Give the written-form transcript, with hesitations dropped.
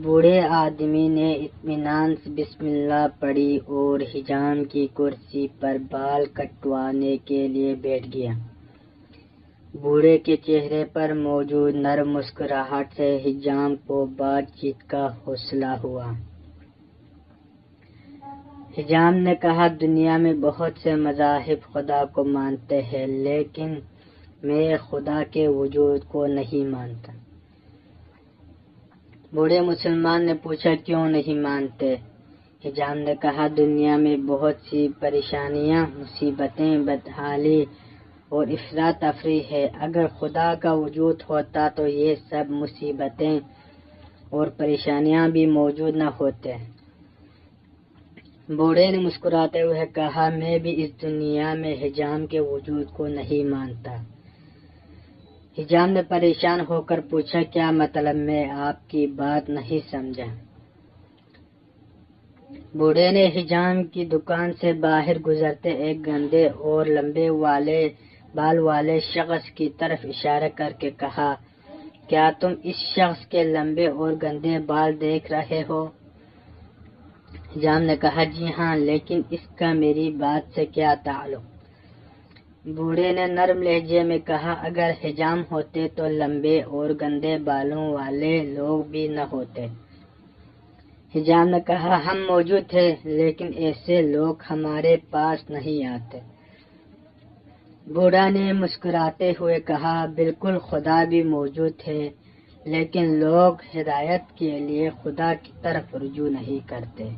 بوڑھے آدمی نے اطمینان سے بسم اللہ پڑھی اور حجام کی کرسی پر بال کٹوانے کے لیے بیٹھ گیا۔ بوڑھے کے چہرے پر موجود نرم مسکراہٹ سے حجام کو بات چیت کا حوصلہ ہوا۔ حجام نے کہا، دنیا میں بہت سے مذاہب خدا کو مانتے ہیں، لیکن میں خدا کے وجود کو نہیں مانتا۔ بوڑھے مسلمان نے پوچھا، کیوں نہیں مانتے؟ حجام نے کہا، دنیا میں بہت سی پریشانیاں، مصیبتیں، بدحالی اور افراتفری ہے۔ اگر خدا کا وجود ہوتا تو یہ سب مصیبتیں اور پریشانیاں بھی موجود نہ ہوتے۔ بوڑھے نے مسکراتے ہوئے کہا، میں بھی اس دنیا میں حجام کے وجود کو نہیں مانتا۔ حجام نے پریشان ہو کر پوچھا، کیا مطلب؟ میں آپ کی بات نہیں سمجھا۔ بوڑھے نے حجام کی دکان سے باہر گزرتے ایک گندے اور لمبے بال والے شخص کی طرف اشارہ کر کے کہا، کیا تم اس شخص کے لمبے اور گندے بال دیکھ رہے ہو؟ حجام نے کہا، جی ہاں، لیکن اس کا میری بات سے کیا تعلق؟ بوڑھے نے نرم لہجے میں کہا، اگر حجام ہوتے تو لمبے اور گندے بالوں والے لوگ بھی نہ ہوتے۔ حجام نے کہا، ہم موجود تھے، لیکن ایسے لوگ ہمارے پاس نہیں آتے۔ بوڑھا نے مسکراتے ہوئے کہا، بالکل، خدا بھی موجود ہے، لیکن لوگ ہدایت کے لیے خدا کی طرف رجوع نہیں کرتے۔